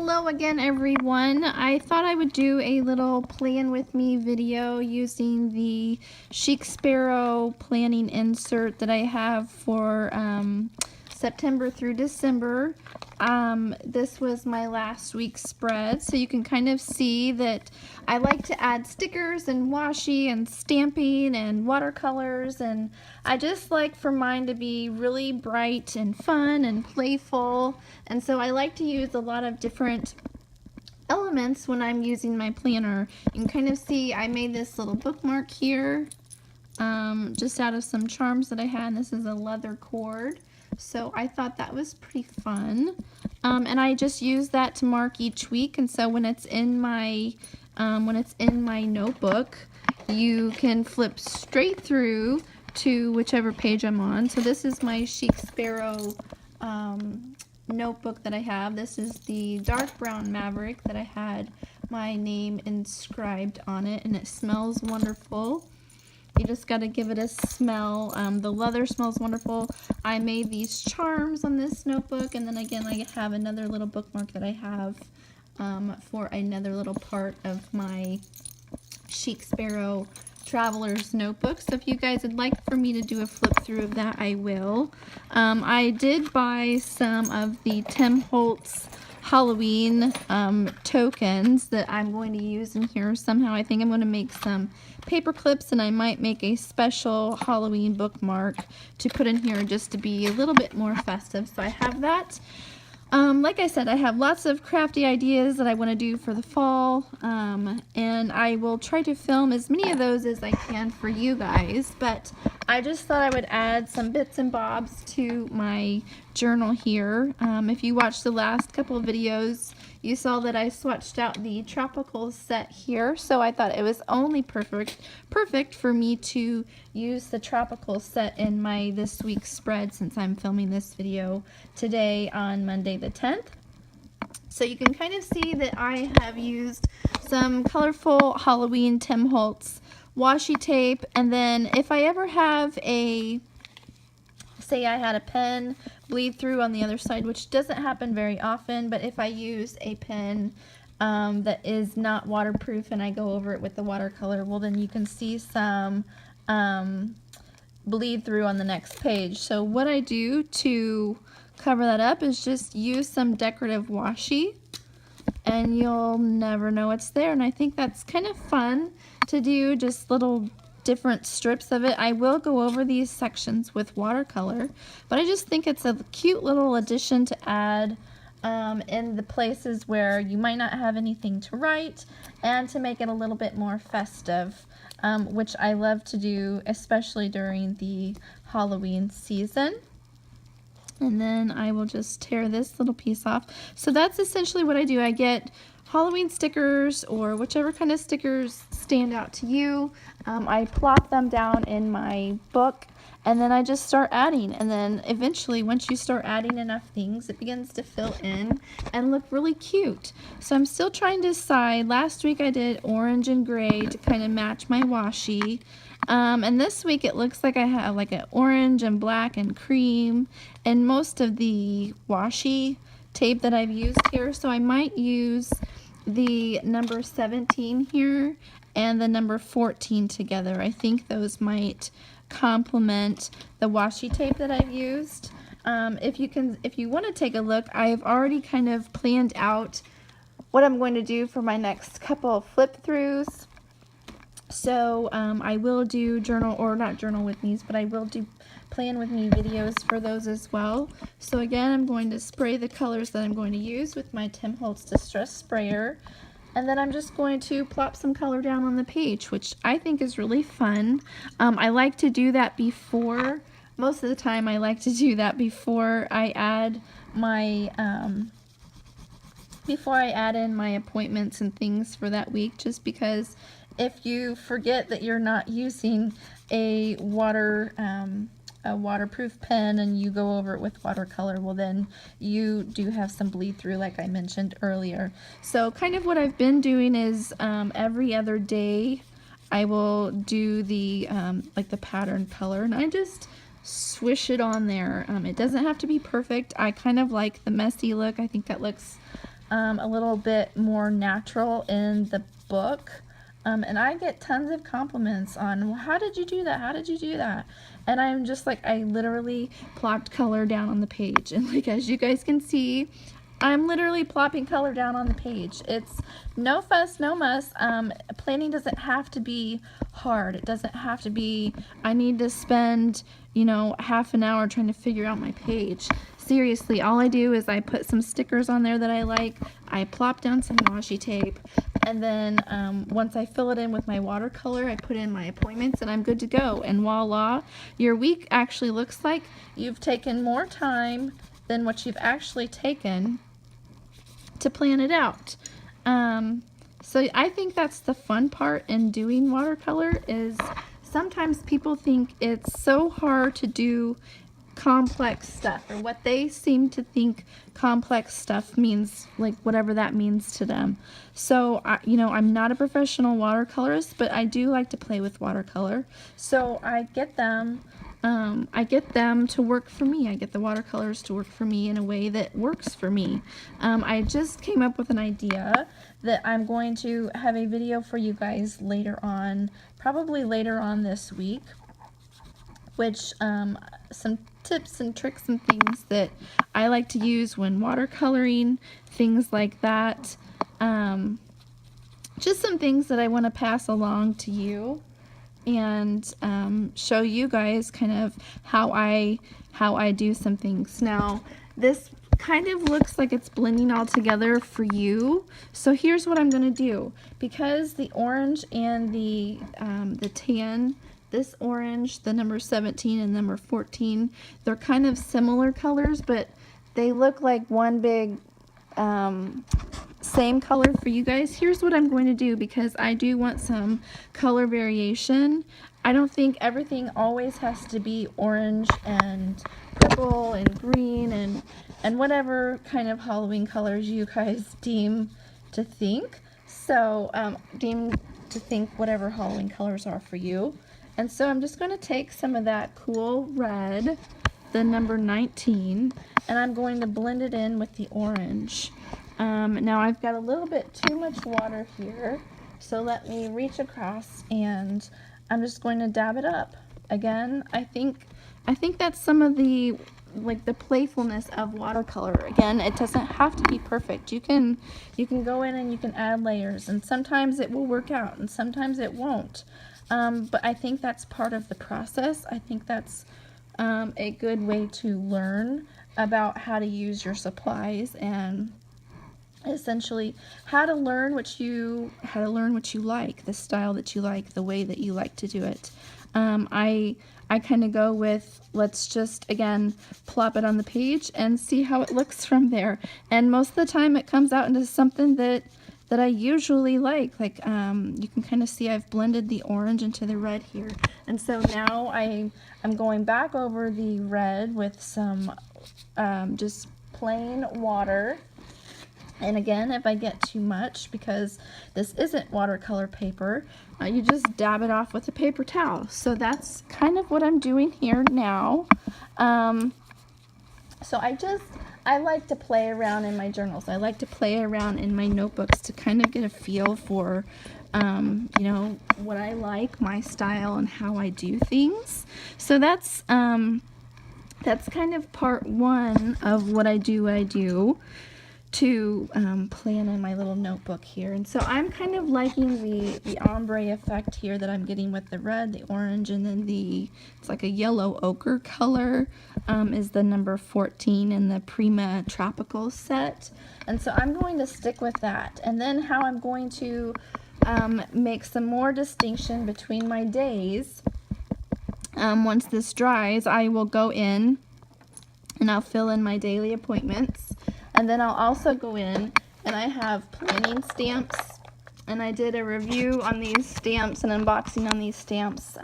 Hello again, everyone. I thought I would do a little plan with me video using the Chic Sparrow planning insert that I have for September through December. This was my last week's spread, so you can kind of see that I like to add stickers and washi and stamping and watercolors, and I just like for mine to be really bright and fun and playful, and so I like to use a lot of different elements when I'm using my planner. You can kind of see I made this little bookmark here just out of some charms that I had, and this is a leather cord. So I thought that was pretty fun, and I just use that to mark each week. And so when it's in my notebook, you can flip straight through to whichever page I'm on. So this is my Chic Sparrow notebook that I have. This is the dark brown Maverick that I had my name inscribed on it, and it smells wonderful. You just got to give it a smell. The leather smells wonderful. I made these charms on this notebook, and then again I have another little bookmark that I have for another little part of my Chic Sparrow Traveler's Notebook. So if you guys would like for me to do a flip through of that, I will. I did buy some of the Tim Holtz Halloween tokens that I'm going to use in here somehow. I think I'm going to make some paper clips, and I might make a special Halloween bookmark to put in here just to be a little bit more festive. So I have that. Like I said, I have lots of crafty ideas that I want to do for the fall, and I will try to film as many of those as I can for you guys, but I just thought I would add some bits and bobs to my journal here. If you watched the last couple of videos, you saw that I swatched out the Tropical Set here, so I thought it was only perfect for me to use the Tropical Set in my this week's spread, since I'm filming this video today on Monday the 10th. So you can kind of see that I have used some colorful Halloween Tim Holtz washi tape, and then if I ever have say I had a pen bleed through on the other side, which doesn't happen very often, but if I use a pen that is not waterproof and I go over it with the watercolor, well, then you can see some bleed through on the next page. So what I do to cover that up is just use some decorative washi, and you'll never know it's there. And I think that's kind of fun to do, just little different strips of it. I will go over these sections with watercolor, but I just think it's a cute little addition to add in the places where you might not have anything to write, and to make it a little bit more festive, which I love to do, especially during the Halloween season. And then I will just tear this little piece off. So that's essentially what I do. I get Halloween stickers, or whichever kind of stickers stand out to you. I plop them down in my book, and then I just start adding. And then eventually, once you start adding enough things, it begins to fill in and look really cute. So I'm still trying to decide. Last week I did orange and gray to kind of match my washi. And this week it looks like I have like an orange and black and cream and most of the washi tape that I've used here. So I might use the number 17 here and the number 14 together. I think those might complement the washi tape that I've used. If you want to take a look, I've already kind of planned out what I'm going to do for my next couple of flip throughs. So I will do journal, or not journal with me's, but I will do plan with me videos for those as well. So again, I'm going to spray the colors that I'm going to use with my Tim Holtz Distress Sprayer, and then I'm just going to plop some color down on the page, which I think is really fun. I like to do that before, most of the time I like to do that before I add my in my appointments and things for that week, just because if you forget that you're not using a waterproof pen and you go over it with watercolor, well, then you do have some bleed through, like I mentioned earlier. So kind of what I've been doing is every other day I will do the like the pattern color, and I just swish it on there. It doesn't have to be perfect. I kind of like the messy look. I think that looks a little bit more natural in the book. And I get tons of compliments on, well, how did you do that? How did you do that? And I'm just like, I literally plopped color down on the page. And like, as you guys can see, I'm literally plopping color down on the page. It's no fuss, no muss. Planning doesn't have to be hard. It doesn't have to be, I need to spend, you know, half an hour trying to figure out my page. Seriously, all I do is I put some stickers on there that I like, I plop down some washi tape, and then once I fill it in with my watercolor, I put in my appointments and I'm good to go. And voila, your week actually looks like you've taken more time than what you've actually taken to plan it out. So I think that's the fun part in doing watercolor, is sometimes people think it's so hard to do complex stuff, or what they seem to think complex stuff means, like whatever that means to them. So you know, I'm not a professional watercolorist, but I do like to play with watercolor, so I get them to work for me. I get the watercolors to work for me in a way that works for me. I just came up with an idea that I'm going to have a video for you guys later on, probably later on this week, which some tips and tricks and things that I like to use when watercoloring, things like that. Just some things that I want to pass along to you and show you guys kind of how I do some things. Now, this kind of looks like it's blending all together for you. So here's what I'm going to do. Because the orange and the tan, this orange, the number 17 and number 14, they're kind of similar colors, but they look like one big same color for you guys. Here's what I'm going to do, because I do want some color variation. I don't think everything always has to be orange and purple and green and whatever kind of Halloween colors you guys deem to think. So deem to think whatever Halloween colors are for you. And so I'm just going to take some of that cool red, the number 19, and I'm going to blend it in with the orange. Now I've got a little bit too much water here, so let me reach across and I'm just going to dab it up. Again, I think that's some of the, like, the playfulness of watercolor. Again, it doesn't have to be perfect. You can go in and you can add layers, and sometimes it will work out and sometimes it won't. But I think that's part of the process. I think that's a good way to learn about how to use your supplies, and essentially how to learn what you like, the style that you like, the way that you like to do it. I kind of go with, let's just again plop it on the page and see how it looks from there. And most of the time it comes out into something that I usually like. Like you can kind of see I've blended the orange into the red here. And so now I'm going back over the red with some just plain water. And again, if I get too much, because this isn't watercolor paper, you just dab it off with a paper towel. So that's kind of what I'm doing here now. So I like to play around in my journals. I like to play around in my notebooks to kind of get a feel for, you know, what I like, my style, and how I do things. So that's kind of part one of what I do to plan in my little notebook here. And so I'm kind of liking the ombre effect here that I'm getting with the red, the orange, and then it's like a yellow ochre color is the number 14 in the Prima Tropical Set. And so I'm going to stick with that. And then how I'm going to make some more distinction between my days, once this dries, I will go in and I'll fill in my daily appointments. And then I'll also go in and I have planning stamps, and I did a review on these stamps and unboxing on these stamps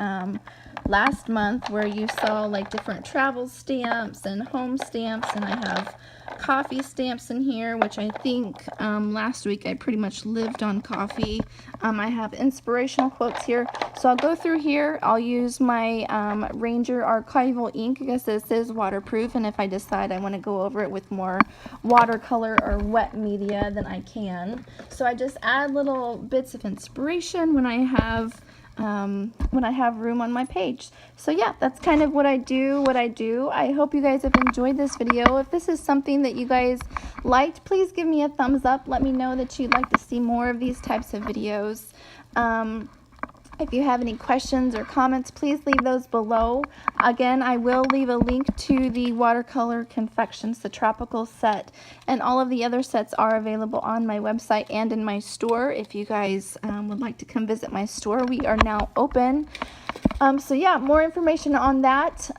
last month, where you saw like different travel stamps and home stamps, and I have coffee stamps in here, which I think last week I pretty much lived on coffee. I have inspirational quotes here. So I'll go through here. I'll use my Ranger archival ink. I guess this is waterproof, and if I decide I want to go over it with more watercolor or wet media, then I can. So I just add little bits of inspiration when I have room on my page. So yeah, that's kind of what I do. I hope you guys have enjoyed this video. If this is something that you guys liked, please give me a thumbs up. Let me know that you'd like to see more of these types of videos. If you have any questions or comments, please leave those below. Again, I will leave a link to the Watercolor Confections, the Tropical Set, and all of the other sets are available on my website and in my store. If you guys would like to come visit my store, we are now open. So yeah, more information on that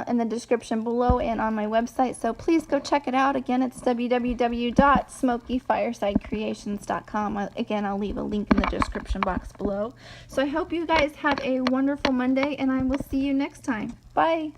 in the description below and on my website. So please go check it out. Again, it's www.smokyfiresidecreations.com. Again, I'll leave a link in the description box below. So I hope you guys have a wonderful Monday, and I will see you next time. Bye.